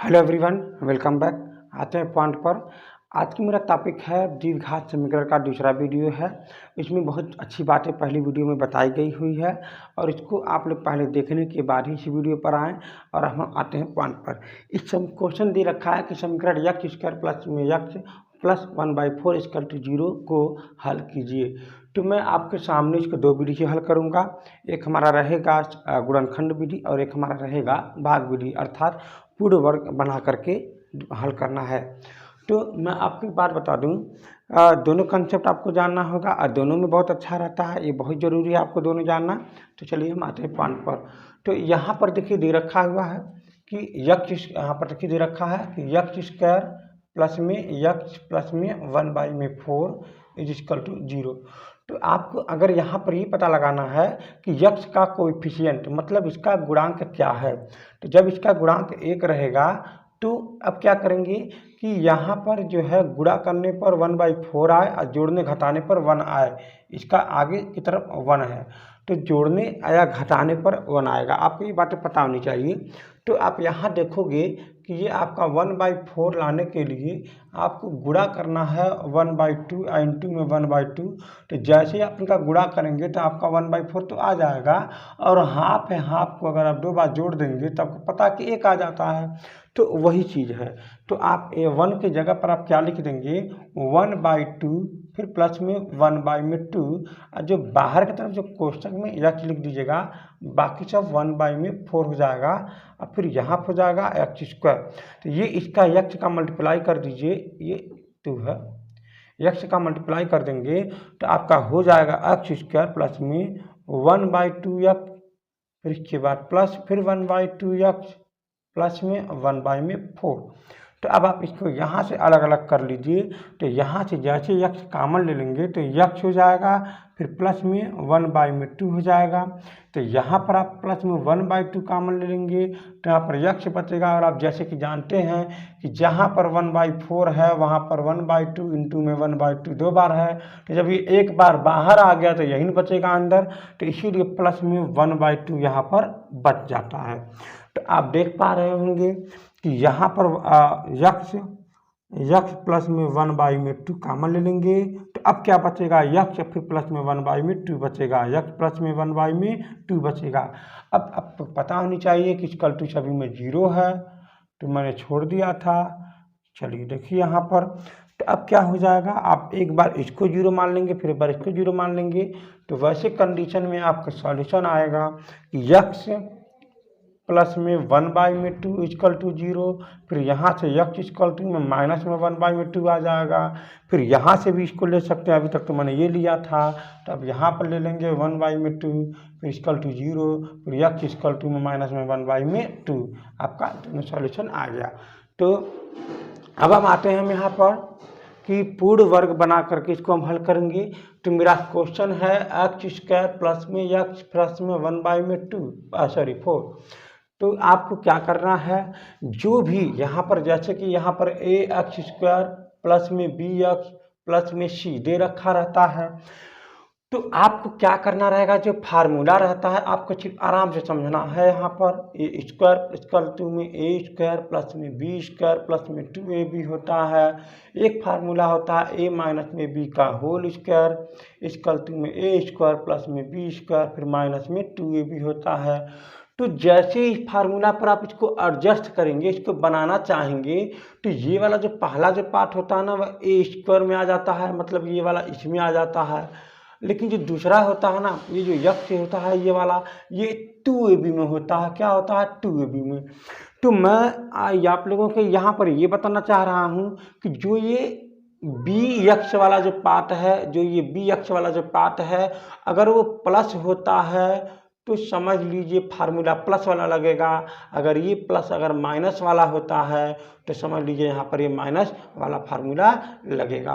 Hello everyone, welcome back. आते हैं point पर। आज की मेरा टॉपिक है द्विघात समीकरण का दूसरा वीडियो है। इसमें बहुत अच्छी बातें पहली वीडियो में बताई गई हुई है और इसको आप लोग पहले देखने के बाद ही इस वीडियो पर आएँ और हम आते हैं पॉइंट पर। इस क्वेश्चन दे रखा है कि समीकरण यक्स स्क्वायर प्लस में यक्स प्लस 1/4 इक्वल टू 0 को हल कीजिए। तो मैं आपके सामने इसको दो विधि से हल करूँगा। एक हमारा रहेगा गुणनखंड विधि और एक हमारा रहेगा भाग विधि, अर्थात पूर्ण वर्ग बना करके हल करना है। तो मैं आपको एक बात बता दूं, दोनों कंसेप्ट आपको जानना होगा और दोनों में बहुत अच्छा रहता है, ये बहुत ज़रूरी है आपको दोनों जानना। तो चलिए हम आते हैं पॉइंट पर। तो यहाँ पर देखिए दे रखा हुआ है कि यक्स, यहाँ पर देखिए दे रखा है कि यक्स स्क्वायर प्लस में यक्स प्लस में 1/4 इज इक्वल टू 0। तो आपको अगर यहाँ पर ये पता लगाना है कि यक्स का कोएफिशिएंट मतलब इसका गुणांक क्या है। तो जब इसका गुणांक 1 रहेगा तो अब क्या करेंगे कि यहाँ पर जो है गुणा करने पर 1/4 आए और जोड़ने घटाने पर 1 आए। इसका आगे की तरफ 1 है तो जोड़ने या घटाने पर 1 आएगा। आपको ये बातें पता होनी चाहिए। तो आप यहाँ देखोगे कि ये आपका 1/4 लाने के लिए आपको गुणा करना है 1/2 इंटू में 1/2। तो जैसे ही आप इनका गुणा करेंगे तो आपका 1/4 तो आ जाएगा और हाफ है, हाफ को अगर आप दो बार जोड़ देंगे तो आपको पता कि 1 आ जाता है। तो वही चीज़ है। तो आप 1 की जगह पर आप क्या लिख देंगे 1/2 फिर प्लस में 1/2 और जो बाहर की तरफ जो कोष्टक में यक्स लिख दीजिएगा, बाकी सब 1/4 हो जाएगा और फिर यहाँ हो जाएगा एक्स स्क्वायर। तो ये इसका यक्स का मल्टीप्लाई कर दीजिए, ये 2 है, यक्स का मल्टीप्लाई कर देंगे तो आपका हो जाएगा एक्स स्क्वायर प्लस में 1/2 यक्स, फिर इसके बाद प्लस फिर 1/2 यक्स प्लस में 1/4। तो अब आप इसको यहाँ से अलग अलग कर लीजिए। तो यहाँ से जैसे यक्स कॉमन ले लेंगे तो यक्स हो जाएगा, फिर प्लस में 1/2 हो जाएगा। तो यहाँ पर आप प्लस में 1/2 कॉमन ले लेंगे तो यहाँ पर यक्स बचेगा। और आप जैसे कि जानते हैं कि जहाँ पर 1/4 है वहाँ पर 1/2 इंटू में 1/2 दो बार है। तो जब ये एक बार बाहर आ गया तो यही नहीं बचेगा अंदर, तो इसीलिए प्लस में 1/2 यहाँ पर बच जाता है। तो आप देख पा रहे होंगे कि यहाँ पर यक्स प्लस में 1/2 कॉमन ले लेंगे तो अब क्या बचेगा, यक्स फिर प्लस में 1/2 बचेगा, यक्स प्लस में 1/2 बचेगा। अब आपको पता होनी चाहिए कि इक्वल टू सभी में 0 है, तो मैंने छोड़ दिया था। चलिए देखिए यहाँ पर, तो अब क्या हो जाएगा, आप एक बार इसको 0 मान लेंगे फिर एक बार इसको 0 मान लेंगे। तो वैसे कंडीशन में आपका सॉल्यूशन आएगा कि यक्स प्लस में 1/2 इक्वल टू 0, फिर यहाँ से यक्स इक्वल टू में माइनस में 1/2 आ जाएगा। फिर यहाँ से भी इसको ले सकते हैं, अभी तक तो मैंने ये लिया था, तो अब यहाँ पर ले लेंगे 1/2 फिर इक्वल टू 0, फिर यक्स इक्वल टू में माइनस में 1/2। आपका दोनों सॉल्यूशन आ गया। तो अब हम आते हैं हम यहाँ पर कि पूर्ण वर्ग बना करके इसको हम हल करेंगे। तो मेरा क्वेश्चन है एक्स स्क्वायर प्लस में यक्स प्लस में 4। तो आपको क्या करना है, जो भी यहाँ पर जैसे कि यहाँ पर ए एक्स स्क्वायर प्लस में बी एक्स प्लस में सी दे रखा रहता है, तो आपको क्या करना रहेगा, जो फार्मूला रहता है आपको सिर्फ आराम से समझना है। यहाँ पर ए स्क्वायर इक्वल टू में ए स्क्वायर प्लस में बी स्क्वायर प्लस में 2ab होता है। एक फार्मूला होता है ए माइनस में बी का होल स्क्वायर इक्वल टू में ए स्क्वायर प्लस में बी स्क्वायर फिर माइनस में 2ab होता है। तो जैसे इस फार्मूला पर आप इसको एडजस्ट करेंगे, इसको बनाना चाहेंगे, तो ये वाला जो पहला जो पार्ट होता है ना वह ए स्क्वायर में आ जाता है, मतलब ये वाला इसमें आ जाता है। लेकिन जो दूसरा होता है ना, ये जो यक्स होता है ये वाला, ये 2ab में होता है। क्या होता है, 2ab में। तो मैं आप लोगों को यहाँ पर ये बताना चाह रहा हूँ कि जो ये बी यक्स वाला जो पार्ट है, जो ये बी यक्स वाला जो पार्ट है, अगर वो प्लस होता है तो समझ लीजिए फार्मूला प्लस वाला लगेगा। अगर ये प्लस अगर माइनस वाला होता है तो समझ लीजिए यहाँ पर ये माइनस वाला फार्मूला लगेगा।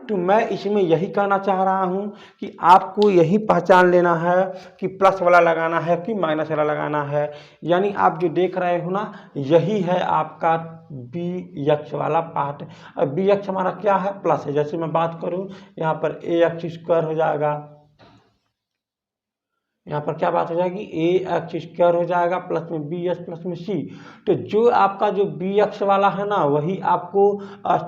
तो मैं इसमें यही कहना चाह रहा हूँ कि आपको यही पहचान लेना है कि प्लस वाला लगाना है कि माइनस वाला लगाना है। यानी आप जो देख रहे हो ना, यही है आपका बी यक्स वाला पार्ट। अब बी यक्स हमारा क्या है, प्लस है। जैसे मैं बात करूँ यहाँ पर ए एक्स स्क्वायर हो जाएगा, यहाँ पर क्या बात हो जाएगी, ए एक्स स्क्वायर हो जाएगा प्लस में बी एक्स प्लस में सी। तो जो आपका जो बी एक्स वाला है ना, वही आपको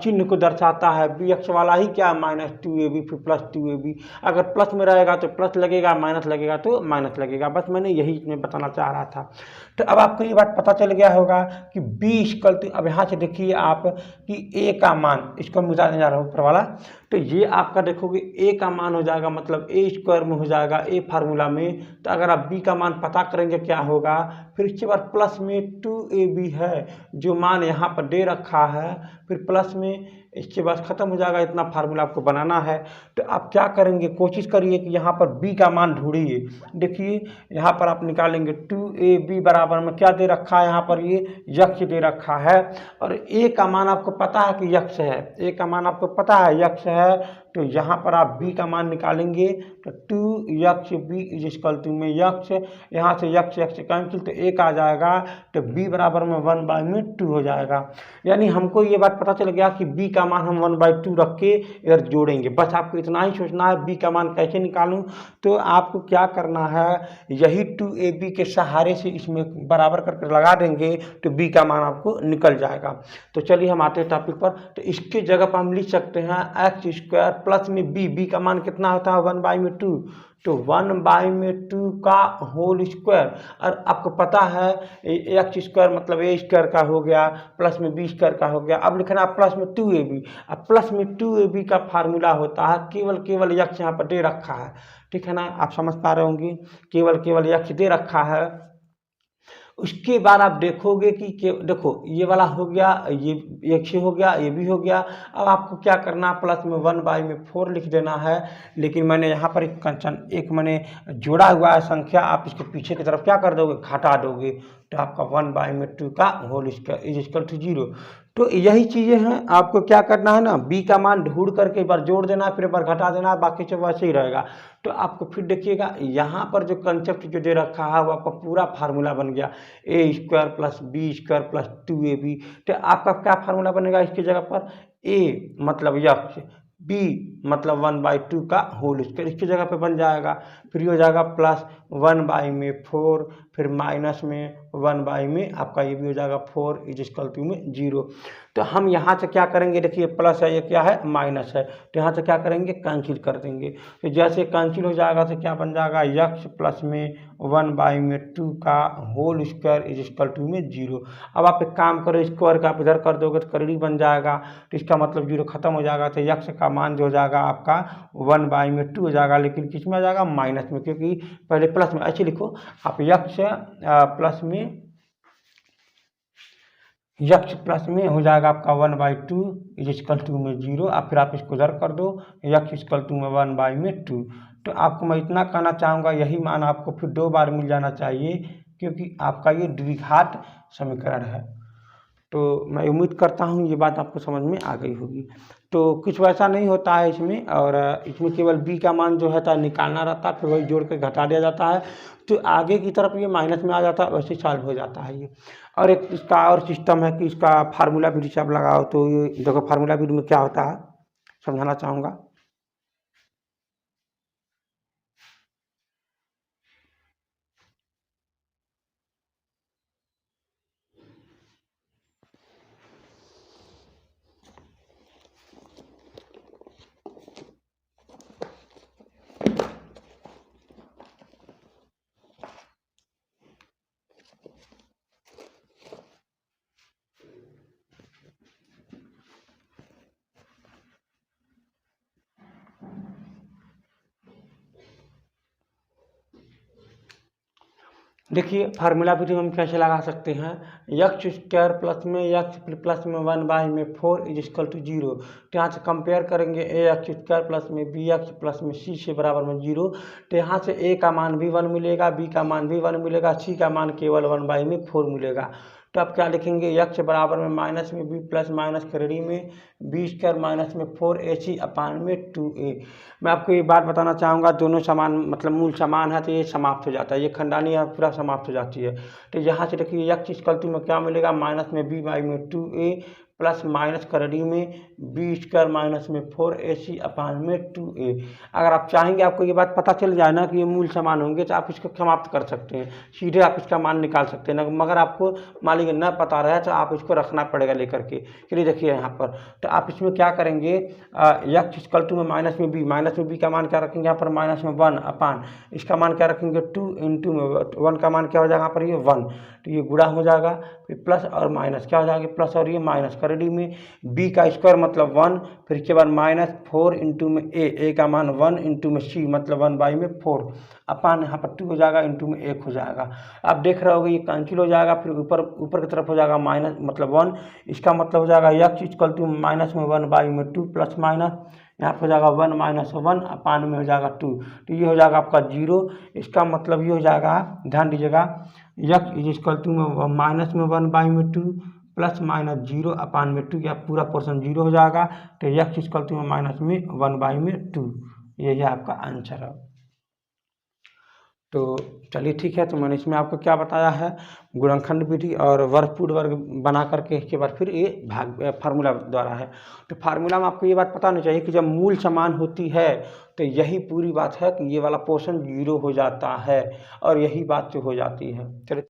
चिन्ह को दर्शाता है। बी एक्स वाला ही क्या, -2ab फिर +2ab। अगर प्लस में रहेगा तो प्लस लगेगा, माइनस लगेगा तो माइनस लगेगा। बस मैंने यही इसमें बताना चाह रहा था। तो अब आपको ये बात पता चल गया होगा कि बी इक्वल टू, अब यहाँ से देखिए आप कि ए का मान, इसको मिटाने जा रहा हूँ ऊपर वाला। तो ये आपका देखोगे ए का मान हो जाएगा, मतलब ए स्क्वायर में हो जाएगा ए फार्मूला में। तो अगर आप बी का मान पता करेंगे क्या होगा, फिर इसके बाद प्लस में 2ab है जो मान यहाँ पर दे रखा है, फिर प्लस में इसके बाद ख़त्म हो जाएगा। इतना फार्मूला आपको बनाना है। तो आप क्या करेंगे, कोशिश करिए कि यहाँ पर b का मान ढूंढिए। देखिए यहाँ पर आप निकालेंगे 2ab बराबर में क्या दे रखा है, यहाँ पर ये यक्ष दे रखा है, और a का मान आपको पता है कि यक्ष है, a का मान आपको पता है यक्ष है। तो यहाँ पर आप b का मान निकालेंगे तो 2 b इज इक्वल टू में यक्ष, यहाँ से यक्ष यक्ष कैंसिल तो एक आ जाएगा। तो b बराबर में 1/2 हो जाएगा। यानी हमको ये बात पता चल गया कि b का मान हम 1/2 रख के इधर जोड़ेंगे। बस आपको इतना ही सोचना है b का मान कैसे निकालूं। तो आपको क्या करना है, यही 2ab के सहारे से इसमें बराबर करके लगा देंगे तो b का मान आपको निकल जाएगा। तो चलिए हम आते हैं टॉपिक पर। तो इसके जगह पर हम लिख सकते हैं एक्स स्क्वायर प्लस में b का मान कितना होता है 1/2। तो 1/2 का होल स्क्वायर, और आपको पता है एक्स स्क्वायर मतलब ए स्क्वायर का हो गया प्लस में बी स्क्वायर का हो गया। अब लिखना प्लस में 2ab। अब प्लस में 2ab का फार्मूला होता है केवल यक्ष यहाँ पर दे रखा है, ठीक है ना, आप समझ पा रहे होंगे, केवल यक्ष दे रखा है। उसके बाद आप देखोगे कि देखो ये वाला हो गया, ये एक हो गया, ये भी हो गया। अब आपको क्या करना, प्लस में 1/4 लिख देना है। लेकिन मैंने यहाँ पर एक मैंने जोड़ा हुआ है संख्या, आप इसके पीछे की तरफ क्या कर दोगे, घटा दोगे। तो आपका 1/2 का whole square is equal to 0। तो यही चीज़ें हैं, आपको क्या करना है ना, b का मान ढूंढ करके एक बार जोड़ देना है, फिर एक बार घटा देना है, बाकी सब वैसे ही रहेगा। तो आपको फिर देखिएगा यहाँ पर जो कंसेप्ट जो दे रखा है वो आपका पूरा फार्मूला बन गया, A square plus B square plus 2ab। तो आपका क्या फार्मूला बनेगा इसकी जगह पर, a मतलब यक्ष, b मतलब 1/2 का होल स्क्वायर इसकी जगह पे बन जाएगा। फिर हो जाएगा प्लस 1/4, फिर माइनस में 1 में आपका ये भी हो जाएगा 4 इज इक्वल टू में 0। तो हम यहाँ से क्या करेंगे, देखिए प्लस है, ये क्या है माइनस है, तो यहाँ से क्या करेंगे कैंसिल कर देंगे। तो जैसे कैंसिल हो जाएगा तो क्या बन जाएगा, यक्ष प्लस में 1/2 का whole square is equal to में 0। अब आप एक काम करो, स्क्वायर का आप इधर कर दोगे तो करीब बन जाएगा, तो इसका मतलब 0 खत्म हो जाएगा। तो यक्ष का मान जो हो जाएगा आपका 1/2 हो जाएगा, लेकिन किस में आ जाएगा, माइनस में, क्योंकि पहले प्लस में। ऐसे लिखो आप प्लस में यक्ष प्लस में हो जाएगा आपका 1/2 इज इक्वल टू में 0। अब फिर आप इसको इधर कर दो, यक्ष इक्वल टू में 1/2। तो आपको मैं इतना कहना चाहूँगा, यही मान आपको फिर 2 बार मिल जाना चाहिए, क्योंकि आपका ये द्विघात समीकरण है। तो मैं उम्मीद करता हूँ ये बात आपको समझ में आ गई होगी। तो कुछ वैसा नहीं होता है इसमें, और इसमें केवल b का मान जो है निकालना रहता है, फिर वही जोड़ के घटा दिया जाता है, तो आगे की तरफ ये माइनस में आ जाता है, वैसे सॉल्व हो जाता है ये। और एक इसका और सिस्टम है कि इसका फार्मूला भी आप लगाओ, तो ये देखो फार्मूला भी में क्या होता है समझाना चाहूँगा। देखिए फार्मूला भी हम कैसे लगा सकते हैं, यक्ष स्क्वायर प्लस में 1/4 इज इक्वल टू 0। तो यहाँ से कंपेयर करेंगे, ए एक्स स्क्वायर प्लस में बी एक्स प्लस में सी से बराबर में 0। तो यहाँ से ए का मान भी 1 मिलेगा, बी का मान भी 1 मिलेगा, सी का मान केवल 1/4 मिलेगा। तो आप क्या लिखेंगे, यक्ष बराबर में माइनस में बी प्लस माइनस करेड़ी में बी स्क्वायर माइनस में 4ac अपान में 2a। मैं आपको ये बात बताना चाहूँगा, दोनों समान मतलब मूल समान है, तो ये समाप्त हो जाता है, ये खंडानी है पूरा समाप्त हो जाती है। तो यहाँ से देखिए यक्ष इक्वल टू में क्या मिलेगा, माइनस में b/2a प्लस माइनस कर डी में बी स्क्वायर माइनस में 4ac अपान में 2a। अगर आप चाहेंगे आपको ये बात पता चल जाए ना कि ये मूल समान होंगे तो आप इसको समाप्त कर सकते हैं, सीधे आप इसका मान निकाल सकते हैं ना, मगर आपको मान लीजिए न पता रहे तो आप इसको रखना पड़ेगा लेकर के। चलिए देखिए यहाँ पर, तो आप इसमें क्या करेंगे, एक्स इक्वल टू में माइनस में बी का मान क्या रखेंगे यहाँ पर माइनस में 1 अपान इसका मान क्या रखेंगे 2 इंटू में 1 का मान क्या हो जाएगा यहाँ पर ये 1, तो ये गुणा हो जाएगा, फिर प्लस और माइनस क्या हो जाएगा प्लस और ये माइनस कर डी में बी का स्क्वायर मतलब 1, फिर इसके बाद माइनस 4 इंटू में ए का मान 1 इंटू में सी मतलब 1/4 अपान यहाँ पर 2 हो जाएगा इंटू में 1 हो जाएगा। आप देख रहे होगे ये कैंसिल हो जाएगा, फिर ऊपर की तरफ हो जाएगा माइनस मतलब 1, इसका मतलब हो जाएगा एक्स इक्वल टू माइनस में 1/2 प्लस माइनस यहाँ पर हो जाएगा 1 माइनस 1 अपान में हो जाएगा 2, तो ये हो जाएगा आपका 0। इसका मतलब ये हो जाएगा, ध्यान दीजिएगा, एक्स इज इक्वल टू में माइनस में 1/2 प्लस माइनस 0 अपान में 2, या पूरा पोर्शन 0 हो जाएगा, तो एक्स इक्वल टू में माइनस में 1/2, यही आपका आंसर है। तो चलिए ठीक है, तो मैंने इसमें आपको क्या बताया है, गुणनखंड विधि और वर्गपूर्ण वर्ग बना करके इसके बाद फिर ये भाग फार्मूला द्वारा है। तो फार्मूला में आपको ये बात पता होनी चाहिए कि जब मूल समान होती है तो यही पूरी बात है कि ये वाला पोर्शन 0 हो जाता है और यही बात जो हो जाती है। चलिए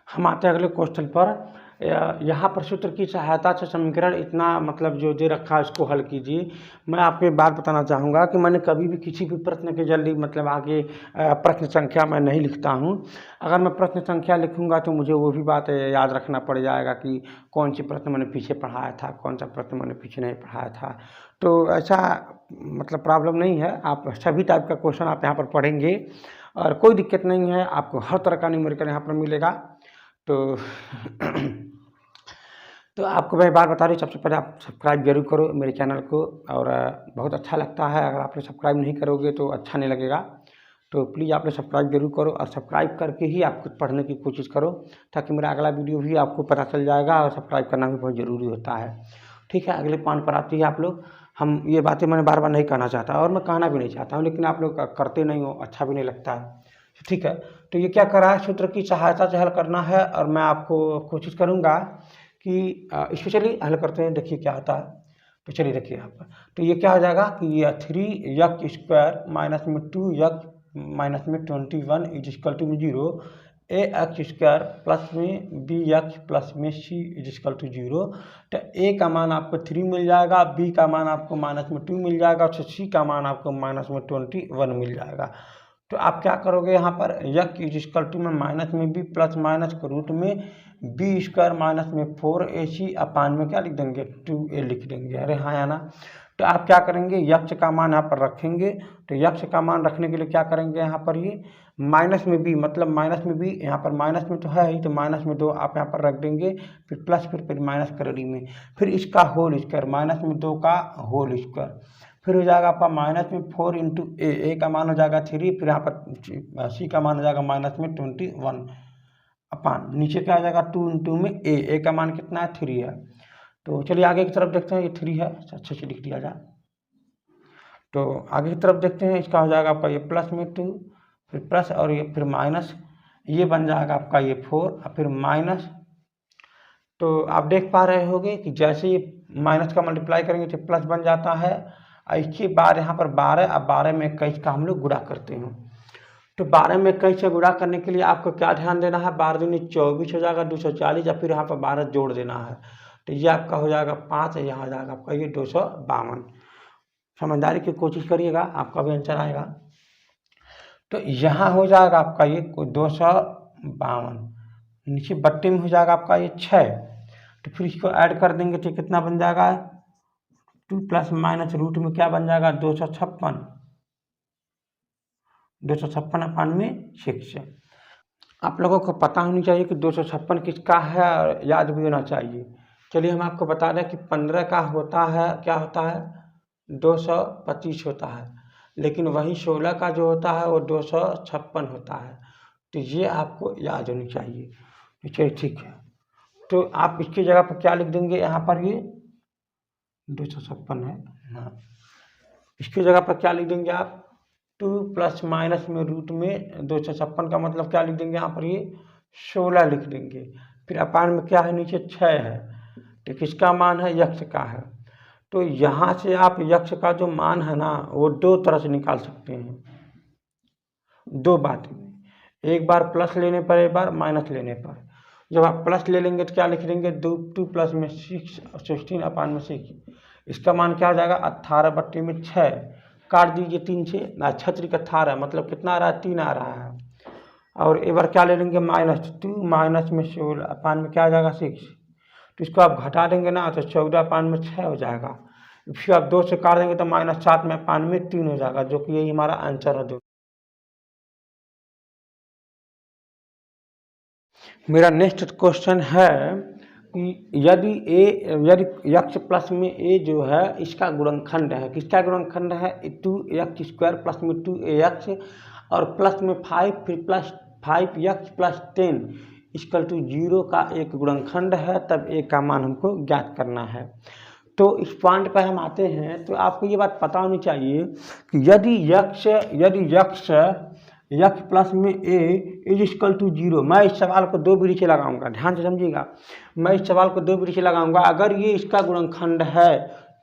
हम आते हैं अगले क्वेश्चन पर। यहाँ पर सूत्र की सहायता से समीकरण इतना मतलब जो दे रखा है उसको हल कीजिए। मैं आपको एक बात बताना चाहूँगा कि मैंने कभी भी किसी भी प्रश्न के जल्दी मतलब आगे प्रश्न संख्या मैं नहीं लिखता हूँ। अगर मैं प्रश्न संख्या लिखूँगा तो मुझे वो भी बात याद रखना पड़ जाएगा कि कौन सी प्रश्न मैंने पीछे पढ़ाया था, कौन सा प्रश्न मैंने पीछे नहीं पढ़ाया था। तो ऐसा मतलब प्रॉब्लम नहीं है, आप सभी टाइप का क्वेश्चन आप यहाँ पर पढ़ेंगे और कोई दिक्कत नहीं है, आपको हर तरह का न्यूमेरिकल यहाँ पर मिलेगा। तो तो आपको मैं बात बता रही हूँ, सबसे पहले आप सब्सक्राइब जरूर करो मेरे चैनल को, और बहुत अच्छा लगता है, अगर आपने सब्सक्राइब नहीं करोगे तो अच्छा नहीं लगेगा। तो प्लीज़ आपने सब्सक्राइब जरूर करो और सब्सक्राइब करके ही आप कुछ पढ़ने की कोशिश करो, ताकि मेरा अगला वीडियो भी आपको पता चल जाएगा, और सब्सक्राइब करना भी बहुत ज़रूरी होता है। ठीक है, अगले पॉइंट पर आती है आप लोग। हम ये बातें मैंने बार बार नहीं कहना चाहता और मैं कहना भी नहीं चाहता हूँ, लेकिन आप लोग करते नहीं हो, अच्छा भी नहीं लगता है। ठीक है, तो ये क्या करा है, सूत्र की सहायता से हल करना है, और मैं आपको कोशिश करूँगा कि स्पेशली हल करते हैं, देखिए क्या होता है। तो चलिए देखिए यहाँ पर, तो ये क्या हो जाएगा कि ये 3x² माइनस में 2x माइनस में 21 is equal to 0, ax² plus में bx प्लस में c इज इक्वल टू 0। तो a का मान आपको 3 मिल जाएगा, b का मान आपको माइनस में 2 मिल जाएगा, और c का मान आपको माइनस में 21 मिल जाएगा। तो आप क्या करोगे यहाँ पर, यक इज इक्वल टू में माइनस में बी प्लस माइनस के रूट में बी स्क्वायर माइनस में 4ac अपान में क्या लिख देंगे 2a लिख देंगे। अरे हाँ या ना। तो आप क्या करेंगे, यक्ष का मान यहाँ पर रखेंगे, तो यक्ष का मान रखने के लिए क्या करेंगे यहाँ पर, ये माइनस में बी मतलब माइनस में बी, यहाँ पर माइनस में तो है ही, तो माइनस में 2 आप यहाँ पर रख देंगे, फिर प्लस फिर माइनस कर डी में, फिर इसका होल स्क्वायर माइनस में 2 का होल स्क्वायर, फिर हो जाएगा आपका माइनस में 4 इंटू ए का मान हो जाएगा 3, फिर यहाँ पर सी का मान हो जाएगा माइनस में 21 अपान नीचे क्या आ जाएगा 2 इंटू में ए का मान कितना है 3 है। तो चलिए आगे की तरफ देखते हैं, ये 3 है, अच्छे से लिख दिया जाए। तो आगे की तरफ देखते हैं, इसका हो जाएगा आपका ये प्लस में 2, फिर प्लस और ये फिर माइनस, ये बन जाएगा आपका ये 4 और फिर माइनस। तो आप देख पा रहे होंगे कि जैसे ये माइनस का मल्टीप्लाई करेंगे तो प्लस बन जाता है, और इसके बाद यहाँ पर 12, अब 12 में 21 का हम लोग गुणा करते हैं। तो 12 में 21 से गुणा करने के लिए आपको क्या ध्यान देना है, 12 दूनी 24 हो जाएगा 240, या फिर यहाँ पर 12 जोड़ देना है, तो ये आपका हो जाएगा 5, यहाँ हो जाएगा आपका ये 252। समझदारी की कोशिश करिएगा, आपका भी आंसर आएगा। तो यहाँ हो जाएगा आपका ये 252, नीचे बट्टे में हो जाएगा आपका ये 6, तो फिर इसको ऐड कर देंगे तो कितना बन जाएगा 2 प्लस माइनस रूट में क्या बन जाएगा 256 अपान में 6। आप लोगों को पता होनी चाहिए कि 256 किसका है और याद भी होना चाहिए। चलिए हम आपको बता दें कि 15 का होता है, क्या होता है 225 होता है, लेकिन वही 16 का जो होता है वो 256 होता है। तो ये आपको याद होनी चाहिए। चलिए ठीक है, तो आप इसकी जगह पर क्या लिख देंगे, यहाँ पर ये 256 है, हाँ, इसकी जगह पर क्या लिख देंगे आप 2 प्लस माइनस में रूट में 256 का मतलब क्या लिख देंगे यहाँ पर, ये 16 लिख देंगे। फिर अपान में क्या है, नीचे 6 है, तो किसका मान है, यक्ष का है। तो यहाँ से आप यक्ष का जो मान है ना वो दो तरह से निकाल सकते हैं, दो बातें में, एक बार प्लस लेने पर, एक बार माइनस लेने पर। जब आप प्लस ले लेंगे तो क्या लिख देंगे, 2 प्लस में 6 और 16 अपान में 6, इसका मान क्या हो जाएगा, 18/6। काट दीजिए 3 से, 6×18 मतलब कितना आ रहा है, 3 आ रहा है। और एक बार क्या ले लेंगे, -2 माइनस में 16 अपान में क्या आ जाएगा, 6। तो इसको आप घटा देंगे ना तो 14 अपान में 6 हो जाएगा। फिर आप 2 से काट देंगे तो -7 में अपान में 3 हो जाएगा, जो कि यही हमारा आंसर है। मेरा नेक्स्ट क्वेश्चन है कि यदि यक्ष प्लस में ए जो है इसका गुणनखंड है, किसका गुणनखंड है, 2x² प्लस में 2ax और प्लस में 5, फिर प्लस 5x प्लस 10 = 0 का एक गुणनखंड है, तब ए का मान हमको ज्ञात करना है। तो इस पॉइंट पर हम आते हैं, तो आपको ये बात पता होनी चाहिए कि यदि यक्ष प्लस में ए = 0, मैं इस सवाल को दो विधि से लगाऊंगा, ध्यान से समझिएगा। मैं इस सवाल को दो विधि से लगाऊंगा। अगर ये इसका गुणनखंड है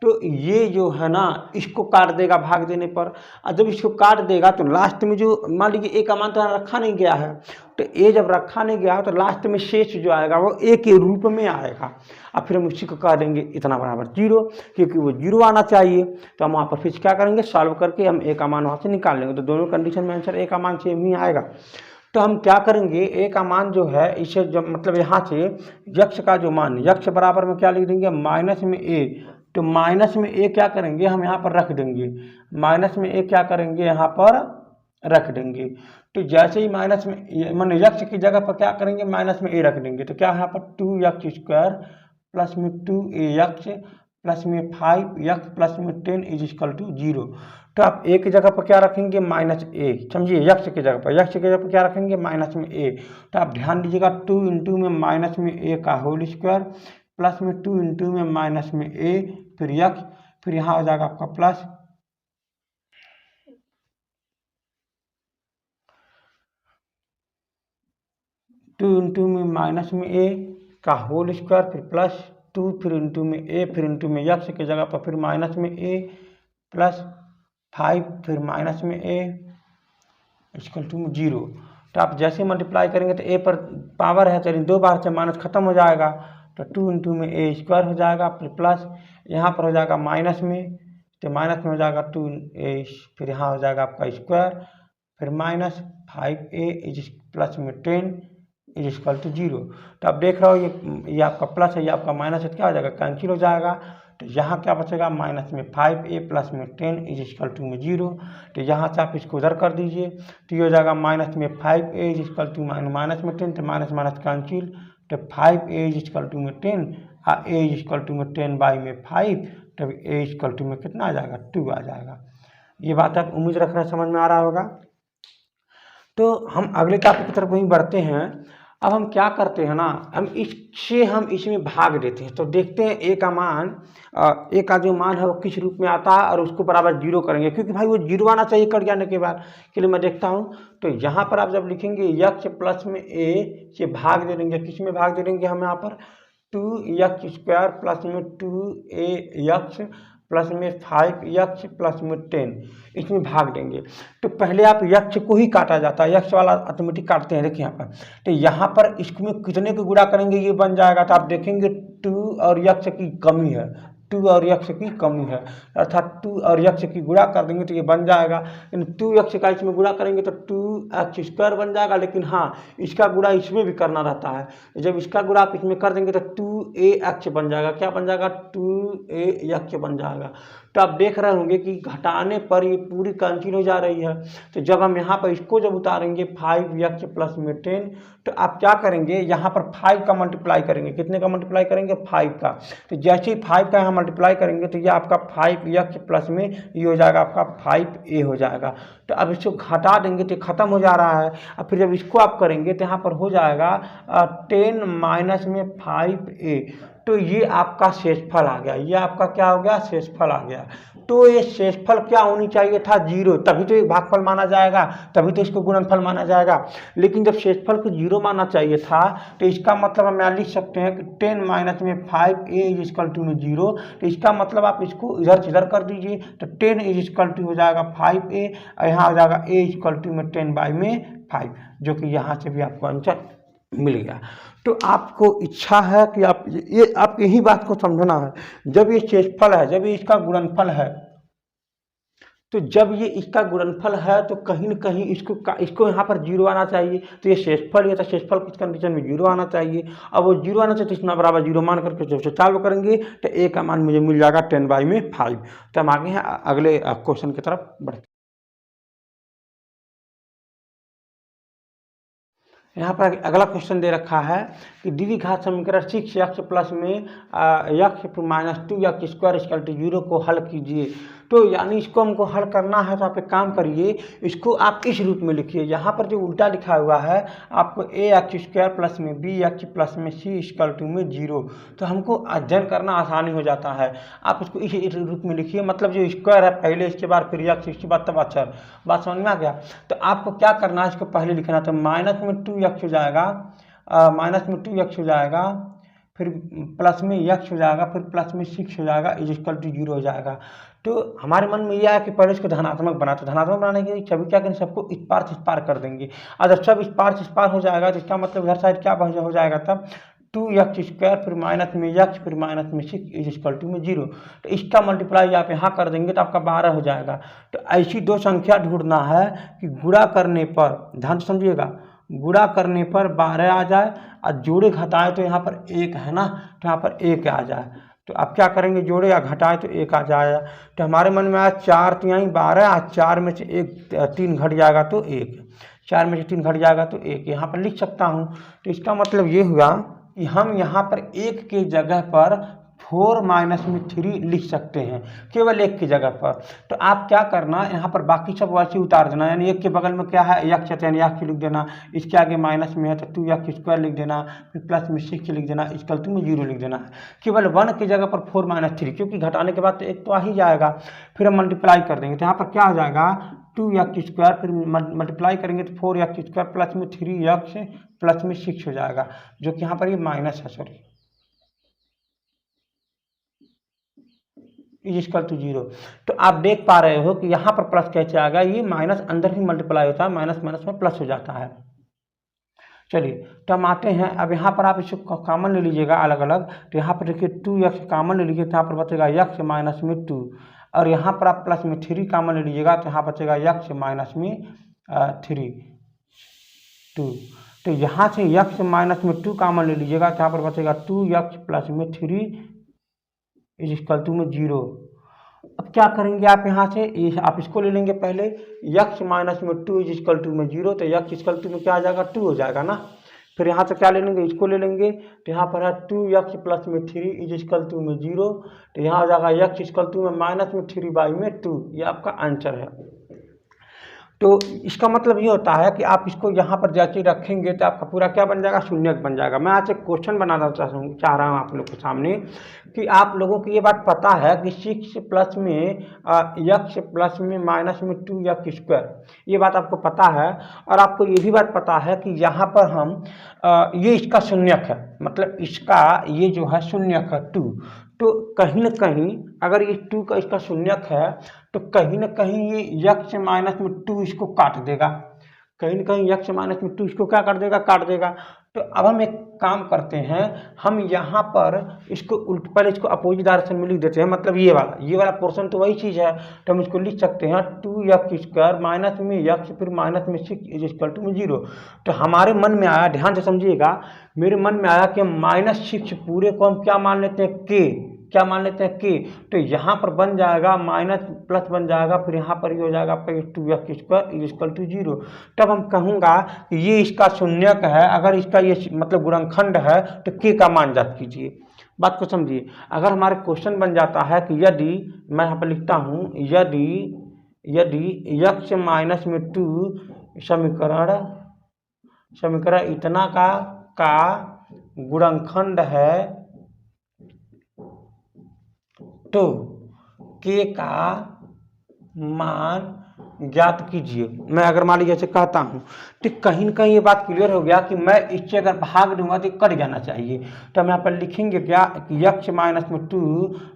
तो ये जो है ना इसको काट देगा भाग देने पर, और जब इसको काट देगा तो लास्ट में जो, मान लीजिए ए का मान तो रखा नहीं गया है, तो ए जब रखा नहीं गया तो लास्ट में शेष जो आएगा वो ए के रूप में आएगा, और फिर हम उसी को कह देंगे इतना बराबर 0, क्योंकि वो 0 आना चाहिए। तो हम वहाँ पर फिर क्या करेंगे, सॉल्व करके हम ए का मान वहाँ से निकाल लेंगे। तो दोनों कंडीशन में आंसर ए का मान सेम ही आएगा। तो हम क्या करेंगे, ए का मान जो है इसे जब मतलब यहाँ से यक्ष का जो मान, यक्ष बराबर में क्या लिख देंगे, माइनस में ए। तो माइनस में ए क्या करेंगे, हम यहाँ पर रख देंगे, माइनस में ए क्या करेंगे, यहाँ पर रख देंगे। तो जैसे ही माइनस में माने यक्ष की जगह पर क्या करेंगे, माइनस में ए रख देंगे, तो क्या यहाँ पर 2x² प्लस में 2ax प्लस में 5x प्लस में 10 = 0। तो आप ए की जगह पर क्या रखेंगे, -a, समझिए, यक्ष की जगह पर क्या रखेंगे, माइनस में a। तो आप ध्यान दीजिएगा, 2 × में माइनस में a का होल स्क्वायर प्लस में 2 × में माइनस में a, फिर यक्ष, फिर यहाँ हो जाएगा आपका प्लस 2 × में माइनस में a का होल स्क्वायर, फिर प्लस 2, फिर इंटू में a, फिर इंटू में यक्ष की जगह पर फिर माइनस में a प्लस 5, फिर माइनस में a = 0। तो आप जैसे मल्टीप्लाई करेंगे तो a पर पावर है, चलिए 2 बार से माइनस खत्म हो जाएगा, तो 2 × में a² हो जाएगा, फिर प्लस यहाँ पर हो जाएगा माइनस में, तो माइनस में हो जाएगा 2a, फिर यहाँ हो जाएगा आपका स्क्वायर, फिर माइनस 5a प्लस में 10 = 0। तो आप देख रहे हो ये आपका प्लस है, ये आपका माइनस है, क्या हो जाएगा, कैंसिल हो जाएगा। तो यहाँ क्या बचेगा, माइनस में 5a प्लस में 10 = 0। तो यहाँ से आप इसको उधर कर दीजिए, तो ये हो जाएगा माइनस में 5a माइनस में 10, तो माइनस माइनस कैंसिल, तो 5a = 10 और a = 10/5, तब a में कितना आ जाएगा, 2 आ जाएगा। ये बात आप उम्मीद रख रहे हैं समझ में आ रहा होगा। तो हम अगले टॉपिक की तरफ वहीं बढ़ते हैं। अब हम क्या करते हैं ना, हम इसमें भाग देते हैं, तो देखते हैं ए का मान, ए का जो मान है वो किस रूप में आता है, और उसको बराबर 0 करेंगे, क्योंकि भाई वो 0 आना चाहिए कट जाने के बाद। के लिए मैं देखता हूँ, तो यहाँ पर आप जब लिखेंगे यक्ष प्लस में ए से भाग दे देंगे, किस में भाग दे देंगे हम यहाँ पर, 2x² प्लस में 2ax प्लस में 5x प्लस में 10, इसमें भाग देंगे। तो पहले आप यक्ष को ही काटा जाता है, यक्ष वाला ऑटोमेटिक काटते हैं, देखिए यहाँ पर। तो यहाँ पर इसमें कितने को गुणा करेंगे ये बन जाएगा, तो आप देखेंगे 2 और यक्ष की कमी है, 2 और यक्ष की कमी है, अर्थात 2 और यक्ष की गुणा कर देंगे तो ये बन जाएगा। लेकिन 2x का इसमें गुणा करेंगे तो 2x² बन जाएगा, लेकिन हाँ इसका गुणा इसमें भी करना रहता है। जब इसका गुणा आप इसमें कर देंगे तो 2ax बन जाएगा, क्या बन जाएगा, 2ax बन जाएगा। तो आप देख रहे होंगे कि घटाने पर ये पूरी कैंसिल हो जा रही है। तो जब हम यहाँ पर इसको जब उतारेंगे 5x प्लस में 10, तो आप क्या करेंगे, यहाँ पर 5 का मल्टीप्लाई करेंगे, कितने का मल्टीप्लाई करेंगे, 5 का। तो जैसे ही 5 का यहाँ मल्टीप्लाई करेंगे तो ये आपका 5x प्लस में ये हो जाएगा आपका 5a हो जाएगा। तो अब इसको घटा देंगे तो खत्म हो जा रहा है। अब फिर जब इसको आप करेंगे तो यहाँ पर हो जाएगा 10 माइनस में 5a, तो ये आपका शेषफल आ गया, ये आपका क्या हो गया, शेषफल आ गया। तो ये शेषफल क्या होनी चाहिए था, 0, तभी तो ये भागफल माना जाएगा, तभी तो इसको गुणनफल माना जाएगा। लेकिन जब शेषफल को 0 माना चाहिए था, तो इसका मतलब हम यहाँ लिख सकते हैं कि 10 माइनस में 5a इज इक्वल टू में 0। तो इसका मतलब आप इसको इधर से इधर कर दीजिए, तो 10 इज इक्वल टू हो जाएगा 5a, और यहाँ हो जाएगा a इज इक्वल टू में 10/5, जो कि यहाँ से भी आपको आंसर मिल गया। तो आपको इच्छा है कि आप यही बात को समझना है, जब ये शेषफल है, जब ये इसका गुणनफल है, तो जब ये इसका गुणनफल है तो कहीं न कहीं इसको यहाँ पर 0 आना चाहिए। तो ये शेषफल, ये तो शेषफल किस कंडीशन में 0 आना चाहिए। अब वो 0 आना चाहिए तो इसमें बराबर 0 मान करके जब से चालू करेंगे तो a का मान मुझे मिल जाएगा 10/5। तो हम आगे हैं अगले क्वेश्चन की तरफ बढ़ते। यहाँ पर अगला क्वेश्चन दे रखा है कि द्विघात समीकरण 6x प्लस में x minus 2x square equal to 0 को हल कीजिए। तो यानी इसको हमको हल करना है, तो आप एक काम करिए, इसको आप इस रूप में लिखिए। यहाँ पर जो उल्टा लिखा हुआ है आपको ax स्क्वायर प्लस में bx प्लस में c इक्वल टू में 0, तो हमको अध्ययन करना आसानी हो जाता है। आप इसको इस रूप में लिखिए, मतलब जो स्क्वायर है पहले, इसके बाद फिर x, इसके बाद तब अक्षर। बात समझ में आ गया। तो आपको क्या करना है, इसको पहले लिखना, तो माइनस में 2x हो जाएगा, माइनस में 2x हो जाएगा, फिर प्लस में x हो जाएगा, फिर प्लस में 6 हो जाएगा, इज इक्वल टू 0 हो जाएगा। तो हमारे मन में यह है कि पहले इसको धनात्मक बनाते, धनात्मक बनाने के लिए सभी क्या करें, सबको इस पार से इस पार कर देंगे। और जब सब इस पार से इस पार हो जाएगा तो इसका मतलब इधर साइड क्या हो जाएगा, तब 2x स्क्वायर फिर माइनस में x फिर माइनस में 6 इज इक्वल टू में 0। तो इसका मल्टीप्लाई आप यहाँ कर देंगे तो आपका 12 हो जाएगा। तो ऐसी दो संख्या ढूंढना है कि गुणा करने पर, ध्यान से समझिएगा, गुणा करने पर 12 आ जाए और जोड़े घटाए तो यहाँ पर 1 है ना, तो यहाँ पर 1 आ जाए। तो आप क्या करेंगे, जोड़े या घटाए तो 1 आ जाएगा। तो हमारे मन में आया 4 तिहाई 12, और 4 में से 3 घट जाएगा तो 1, 4 में से 3 घट जाएगा तो 1, यहाँ पर लिख सकता हूँ। तो इसका मतलब ये हुआ कि हम यहाँ पर 1 के जगह पर 4 माइनस में 3 लिख सकते हैं, केवल 1 की जगह पर। तो आप क्या करना, यहाँ पर बाकी सब वैसे उतार देना, यानी 1 के बगल में क्या है x है, यानी x लिख देना, इसके आगे माइनस में है तो 2x स्क्वायर लिख देना, फिर प्लस में 6 लिख देना, इक्वल टू में 0 लिख देना है। केवल 1 की जगह पर 4 माइनस 3, क्योंकि घटाने के बाद तो 1 तो आ ही जाएगा, फिर हम मल्टीप्लाई कर देंगे। तो यहाँ पर क्या हो जाएगा, 2x स्क्वायर, फिर मल्टीप्लाई करेंगे तो 4x स्क्वायर प्लस में 3x प्लस में 6 हो जाएगा, जो कि यहाँ पर ये माइनस है, सॉरी, इज इक्वल टू 0। तो आप देख पा रहे हो कि यहाँ पर प्लस कैसे आ गया, ये माइनस अंदर ही मल्टीप्लाई होता है, माइनस माइनस में प्लस हो जाता है। चलिए, तो हम आते हैं, अब यहाँ पर आप इसको कॉमन ले लीजिएगा अलग अलग। तो यहाँ पर देखिए 2x कॉमन ले लीजिए, तो यहाँ पर बचेगा x माइनस में 2, और यहाँ पर आप प्लस में 3 कॉमन ले लीजिएगा, तो यहाँ बचेगा x माइनस में 3 2। तो यहाँ से x माइनस में 2 कॉमन ले लीजिएगा, तो यहाँ पर बचेगा 2x प्लस में 3 इज इक्वल टू में 0। अब क्या करेंगे आप, यहाँ से ये आप इसको ले लेंगे पहले, x माइनस में 2 इज इक्वल टू में 0, तो x इक्वल टू में क्या आ जाएगा, 2 हो जाएगा ना। फिर यहाँ से क्या ले लेंगे, इसको ले लेंगे, तो यहाँ पर है 2x प्लस में 3 इज इक्वल टू में 0, तो यहाँ आ जाएगा x इक्वल टू में माइनस में 3/2, ये आपका आंसर है। तो इसका मतलब ये होता है कि आप इसको यहाँ पर जैसे रखेंगे तो आपका पूरा क्या बन जाएगा, शून्यक बन जाएगा। मैं आज एक क्वेश्चन बनाना चाह रहा हूँ आप लोग के सामने कि आप लोगों को ये बात पता है कि 6 प्लस में x प्लस में माइनस में 2x स्क्वायर, ये बात आपको पता है। और आपको ये भी बात पता है कि यहाँ पर हम ये इसका शून्यक है, मतलब इसका ये जो है शून्यक है 2। तो कहीं न कहीं अगर ये 2 का इसका शून्यक है तो कहीं न कहीं ये x माइनस में 2 इसको काट देगा, कहीं न कहीं x माइनस में 2 इसको क्या कर देगा, काट देगा। तो अब हम एक काम करते हैं, हम यहाँ पर इसको पहले इसको अपोजिट डायरेक्शन में लिख देते हैं, मतलब ये वाला पोर्शन तो वही चीज़ है। तो हम इसको लिख सकते हैं 2x स्क्वायर माइनस में x फिर माइनस में 6 इज इक्वल टू में 0। तो हमारे मन में आया, ध्यान से समझिएगा, मेरे मन में आया कि -6 पूरे को हम क्या मान लेते हैं, क्या मान लेते हैं, k। तो यहाँ पर बन जाएगा माइनस प्लस बन जाएगा, फिर यहाँ पर ये हो जाएगा 2x square is equal to 0। तब हम कहूँगा कि ये इसका शून्यक है, अगर इसका ये मतलब गुणनखंड है तो k का मान ज्ञात कीजिए। बात को समझिए, अगर हमारे क्वेश्चन बन जाता है कि यदि, मैं यहाँ पर लिखता हूँ, यदि x माइनस में 2 समीकरण इतना का गुणनखंड है, तो के का मान ज्ञात कीजिए। मैं अगर मान लीजिए ऐसे कहता हूँ तो कहीं ना कहीं ये बात क्लियर हो गया कि मैं इससे अगर भाग दूंगा तो कट जाना चाहिए। तो हम यहाँ पर लिखेंगे क्या कि x माइनस में 2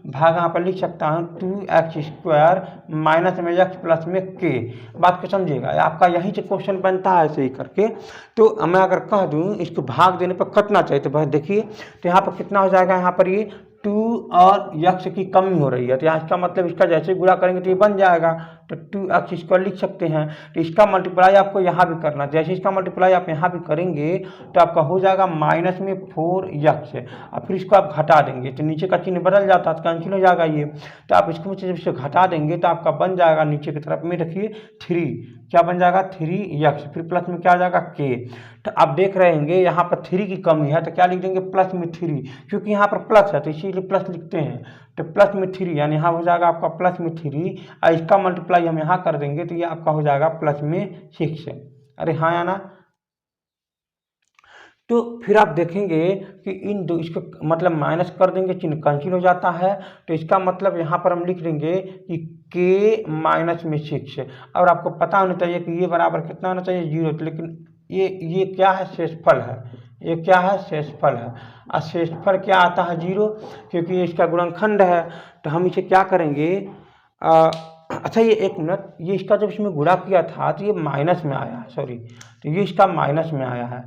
भाग यहाँ पर लिख सकता हूँ 2x² माइनस में x प्लस में k। बात को समझिएगा, आपका यहीं से क्वेश्चन बनता है ऐसे ही करके। तो मैं अगर कह दूँ इसको भाग देने पर कटना चाहिए तो भाई देखिए तो यहाँ पर कितना हो जाएगा, यहाँ पर ये 2 और x की कमी हो रही है तो यहाँ इसका मतलब इसका जैसे गुणा करेंगे तो ये बन जाएगा। तो 2x² लिख सकते हैं। तो इसका मल्टीप्लाई आपको यहाँ भी करना, जैसे इसका मल्टीप्लाई आप यहाँ भी करेंगे तो आपका हो जाएगा माइनस में 4x और फिर इसको आप घटा देंगे तो नीचे का चिन्ह बदल जाता है तो कैंसिल हो जाएगा ये। तो आप इसको जब इससे घटा देंगे तो आपका बन जाएगा नीचे की तरफ में रखिए 3, क्या बन जाएगा 3x, फिर प्लस में क्या आ जाएगा k। तो आप देख रहे होंगे यहाँ पर 3 की कमी है तो क्या लिख देंगे प्लस में 3, क्योंकि यहाँ पर प्लस है तो इसीलिए प्लस लिखते हैं। तो प्लस में 3 यानी यहाँ हो जाएगा आपका प्लस में 3 और इसका मल्टीप्लाई हम यहाँ कर देंगे तो ये आपका हो जाएगा प्लस में 6। अरे हाँ या ना। तो फिर आप देखेंगे कि इन दो इसको मतलब माइनस कर देंगे चिन्ह कैंसिल हो जाता है। तो इसका मतलब यहाँ पर हम लिख देंगे कि k माइनस में 6। और आपको पता होना चाहिए कि ये बराबर कितना होना चाहिए 0, लेकिन ये क्या है शेषफल है, ये क्या है शेषफल है और शेषफल क्या आता है 0, क्योंकि ये इसका गुणनखंड है। तो हम इसे क्या करेंगे अच्छा ये एक मिनट, ये इसका जब इसमें गुणा किया था तो ये माइनस में आया है, सॉरी, तो ये इसका माइनस में आया है।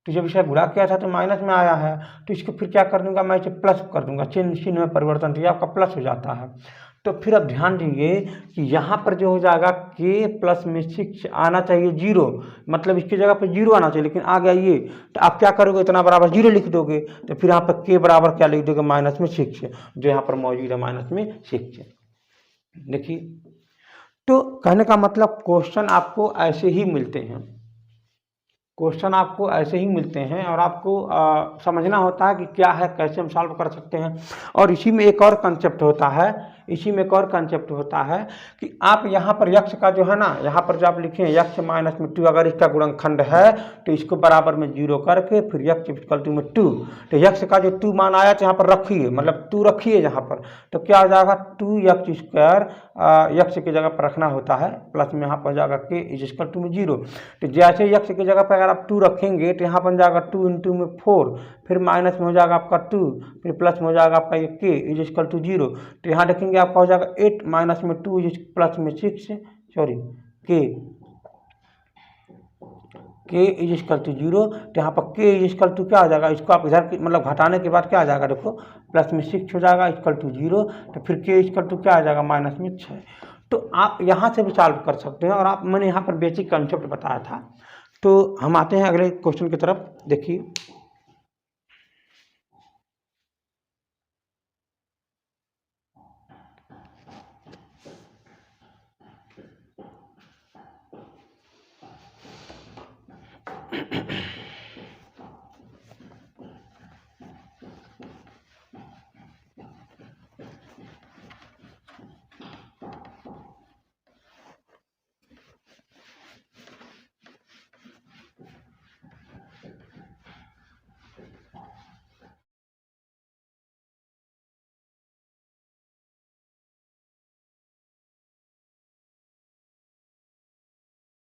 तो जब इसे गुणा किया था तो माइनस में आया है तो इसको फिर क्या कर दूंगा मैं इसे प्लस कर दूंगा, चिन्ह में परिवर्तन, तो ये आपका प्लस हो जाता है। तो फिर आप ध्यान दीजिए कि यहाँ पर जो हो जाएगा k प्लस में 6 आना चाहिए 0, मतलब इसकी जगह पर 0 आना चाहिए लेकिन आ गया ये। तो आप क्या करोगे इतना बराबर 0 लिख दोगे तो फिर यहाँ पर k बराबर क्या लिख दोगे माइनस में 6, जो यहाँ पर मौजूद है माइनस में 6। देखिए तो कहने का मतलब क्वेश्चन आपको ऐसे ही मिलते हैं, क्वेश्चन आपको ऐसे ही मिलते हैं और आपको समझना होता है कि क्या है, कैसे हम सॉल्व कर सकते हैं। और इसी में एक और कंसेप्ट होता है, इसी में एक और कंसेप्ट होता है कि आप यहाँ पर यक्ष का जो है ना, यहाँ पर जो आप लिखें यक्ष माइनस में 2, अगर इसका गुणनखंड है तो इसको बराबर में 0 करके फिर यक्ष इक्वल टू में 2। तो यक्ष का जो 2 मान आया तो यहाँ पर रखिए, मतलब 2 रखिए यहाँ पर, तो क्या हो जाएगा 2x², यक्ष की जगह पर रखना होता है, प्लस में यहाँ पर हो जाएगा k इज इक्वल टू में 0। तो जैसे यक्ष की जगह पर अगर आप 2 रखेंगे तो यहाँ बन जाएगा 2 × में 4, फिर माइनस में हो जाएगा आपका 2, फिर प्लस में हो जाएगा आपका ये k इज इक्वल टू 0। तो यहाँ देखेंगे आपका हो जाएगा 8 माइनस में 2 इज प्लस में 6, sorry k is equal to 0। तो यहाँ पर k इज इक्वल टू क्या आ जाएगा, इसको आप इधर मतलब घटाने के बाद क्या आ जाएगा, देखो प्लस में 6 हो जाएगा इक्वल टू 0। तो फिर k इक्वल टू क्या आ जाएगा माइनस में 6। तो आप यहाँ से भी सॉल्व कर सकते हैं और आप मैंने यहाँ पर बेसिक कंसेप्ट बताया था। तो हम आते हैं अगले क्वेश्चन की तरफ। देखिए